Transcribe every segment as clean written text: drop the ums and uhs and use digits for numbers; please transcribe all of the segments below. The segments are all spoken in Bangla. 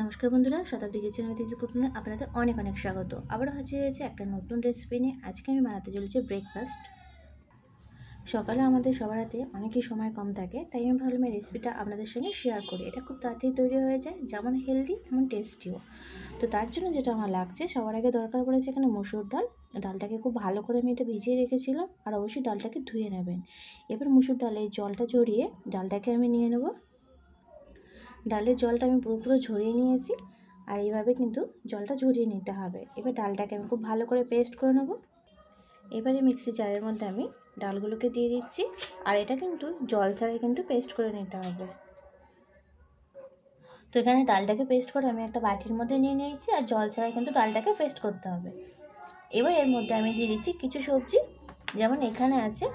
নমস্কার বন্ধুরা, শতাব্দী কিচেন উইথ ইজি কুকিংয়ে আপনাদের অনেক অনেক স্বাগত। আবারও হাজির হয়েছে একটা নতুন রেসিপি নিয়ে। আজকে আমি বানাতে চলেছি ব্রেকফাস্ট। সকালে আমাদের সবার হাতে অনেকই সময় কম থাকে, তাই আমি ভাবলাম এই রেসিপিটা আপনাদের সঙ্গে শেয়ার করি। এটা খুব তাড়াতাড়ি তৈরি হয়ে যায়, যেমন হেলদি তেমন টেস্টিও। তো তার জন্য যেটা আমার লাগছে, সবার আগে দরকার পড়েছে এখানে মসুর ডাল। ডালটাকে খুব ভালো করে আমি এটা ভিজিয়ে রেখেছিলাম, আর অবশ্যই ডালটাকে ধুয়ে নেবেন। এবার মসুর ডালে জলটা ঝরিয়ে ডালটাকে আমি নিয়ে নেব। ডালের জলটা আমি পুরো ঝরিয়ে নিয়েছি, আর এইভাবে কিন্তু জলটা ঝরিয়ে নিতে হবে। এবার ডালটাকে আমি খুব ভালো করে পেস্ট করে নেব। এবারে মিক্সি জারের মধ্যে আমি ডালগুলোকে দিয়ে দিচ্ছি, আর এটা কিন্তু জল ছাড়াই কিন্তু পেস্ট করে নিতে হবে। তো এখানে ডালটাকে পেস্ট করে আমি একটা বাটির মধ্যে নিয়ে নিয়েছি, আর জল ছাড়াই কিন্তু ডালটাকে পেস্ট করতে হবে। এবার এর মধ্যে আমি দিয়ে দিচ্ছি কিছু সবজি, যেমন এখানে আছে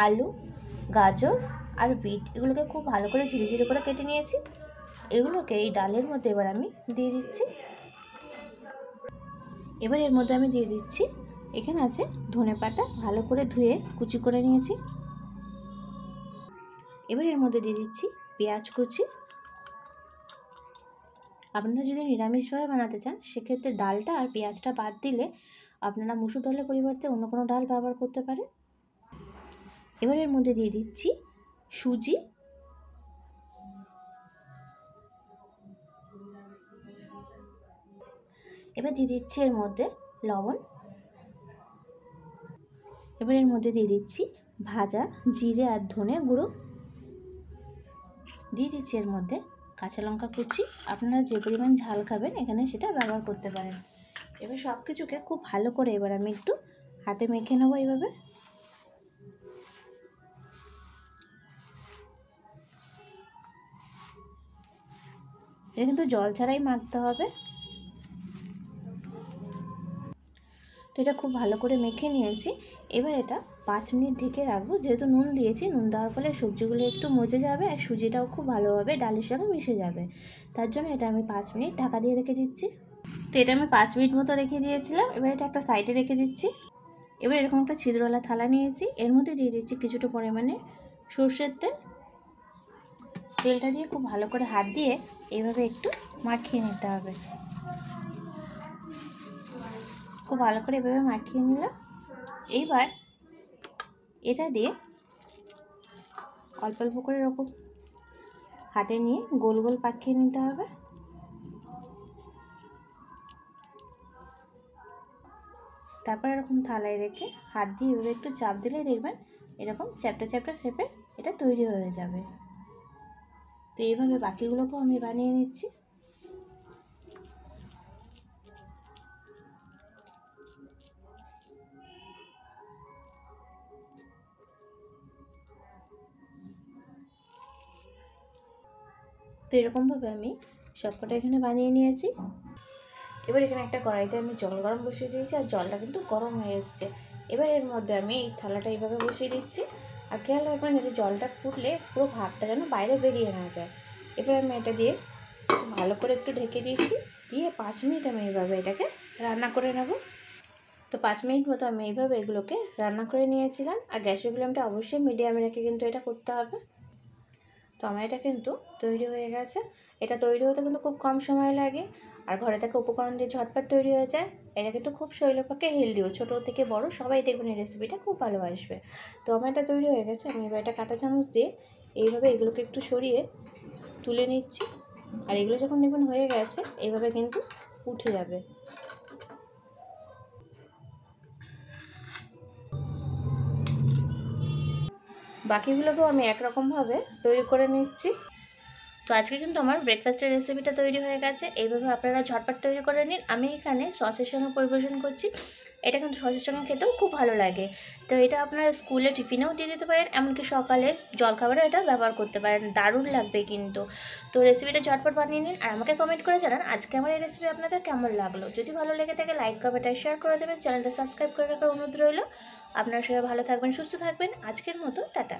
আলু, গাজর আর বিট। এগুলোকে খুব ভালো করে ঝিরে ঝিরে করে কেটে নিয়েছি। এগুলোকে এই ডালের মধ্যে এবার আমি দিয়ে দিচ্ছি। এবার এর মধ্যে আমি দিয়ে দিচ্ছি, এখানে আছে ধনেপাতা, ভালো করে ধুয়ে কুচি করে নিয়েছি। এবার এর মধ্যে দিয়ে দিচ্ছি পেঁয়াজ কুচি। আপনারা যদি নিরামিষভাবে বানাতে চান, সেক্ষেত্রে ডালটা আর পেঁয়াজটা বাদ দিলে আপনারা মুসুর ডালের পরিবর্তে অন্য কোনো ডাল ব্যবহার করতে পারেন। এবার এর মধ্যে দিয়ে দিচ্ছি সুজি। এবার দিয়ে দিচ্ছি এর মধ্যে লবণ। এবার এর মধ্যে দিয়ে দিচ্ছি ভাজা জিরে আর ধনে গুঁড়ো। দিয়ে দিচ্ছি এর মধ্যে কাঁচা লঙ্কা কুচি। আপনারা যে পরিমাণ ঝাল খাবেন এখানে সেটা ব্যবহার করতে পারেন। এবার সব কিছুকে খুব ভালো করে এবার আমি একটু হাতে মেখে নেবো এইভাবে। এটা কিন্তু জল ছাড়াই মাখতে হবে। তো এটা খুব ভালো করে মেখে নিয়েছি। এবার এটা 5 মিনিট ঢেকে রাখবো। যেহেতু নুন দিয়েছি, নুন দেওয়ার ফলে সবজিগুলো একটু মজে যাবে, আর সুজিটাও খুব ভালোভাবে ডালের সঙ্গে মিশে যাবে। তার জন্য এটা আমি 5 মিনিট ঢাকা দিয়ে রেখে দিচ্ছি। তো এটা আমি 5 মিনিট মতো রেখে দিয়েছিলাম। এবার এটা একটা সাইডে রেখে দিচ্ছি। এবার এরকম একটা ছিদ্রওয়ালা থালা নিয়েছি, এর মধ্যে দিয়ে দিচ্ছি কিছুটা পরিমাণে সর্ষের তেল। তেলটা দিয়ে খুব ভালো করে হাত দিয়ে এইভাবে একটু মাখিয়ে নিতে হবে। খুব ভালো করে এভাবে মাখিয়ে নিলাম। এইবার এটা দিয়ে অল্প অল্প করে এরকম হাতে নিয়ে গোল গোল পাকিয়ে নিতে হবে। তারপর এরকম থালায় রেখে হাত দিয়ে এভাবে একটু চাপ দিলেই দেখবেন এরকম চ্যাপ্টা চ্যাপ্টা শেপে এটা তৈরি হয়ে যাবে। তো এইভাবে বাকিগুলোকেও আমি বানিয়ে নিচ্ছি। তো এরকমভাবে আমি সবকটা এখানে বানিয়ে নিয়েছি। এবার এখানে একটা কড়াইতে আমি জল গরম বসিয়ে দিয়েছি, আর জলটা কিন্তু গরম হয়ে এসছে। এবার এর মধ্যে আমি এই থালাটা এইভাবে বসিয়ে দিচ্ছি, আর খেয়াল রাখবেন যাতে জলটা ফুটলে পুরো ভাতটা যেন বাইরে বেরিয়ে না যায়। এবার আমি এটা দিয়ে ভালো করে একটু ঢেকে দিয়েছি, দিয়ে 5 মিনিট আমি এইভাবে এটাকে রান্না করে নেব। তো 5 মিনিট মতো আমি এইভাবে এগুলোকে রান্না করে নিয়েছিলাম, আর গ্যাসের ফ্লেমটা অবশ্যই মিডিয়ামে রেখে কিন্তু এটা করতে হবে। তো আমার এটা কিন্তু তৈরি হয়ে গেছে। এটা তৈরি হতে কিন্তু খুব কম সময় লাগে, আর ঘরে থাকা উপকরণ দিয়ে ঝটপট তৈরি হয়ে যায়। এটা কিন্তু খুব শরীরের পক্ষে হেলদিও। ছোটো থেকে বড় সবাই দেখবেন এই রেসিপিটা খুব ভালোবাসবে। তো আমার এটা তৈরি হয়ে গেছে। আমি এবার এটা কাঁটা চামচ দিয়ে এইভাবে এগুলোকে একটু সরিয়ে তুলে নিচ্ছি, আর এগুলো যখন দেখবেন হয়ে গেছে এইভাবে কিন্তু উঠে যাবে। বাকিগুলোকেও আমি একরকমভাবে তৈরি করে নিচ্ছি। তো আজকে কিন্তু আমার ব্রেকফাস্টের রেসিপিটা তৈরি হয়ে গেছে। এইভাবে আপনারা ঝটপট তৈরি করে নিন। আমি এখানে সসের সঙ্গে পরিবেশন করছি। এটা কিন্তু সসের সঙ্গে খেতেও খুব ভালো লাগে। তো এটা আপনারা স্কুলে টিফিনেও দিয়ে দিতে পারেন, এমনকি সকালে জলখাবারে এটা ব্যবহার করতে পারেন। দারুণ লাগবে কিন্তু। তো রেসিপিটা ঝটপট বানিয়ে নিন, আর আমাকে কমেন্ট করে জানান আজকে আমার এই রেসিপি আপনাদের কেমন লাগলো। যদি ভালো লেগে থাকে লাইক কমেন্ট আর শেয়ার করে দেবেন। চ্যানেলটা সাবস্ক্রাইব করে রাখার অনুরোধ রইল। আপনারা সবাই ভালো থাকবেন, সুস্থ থাকবেন। আজকের মতো টাটা।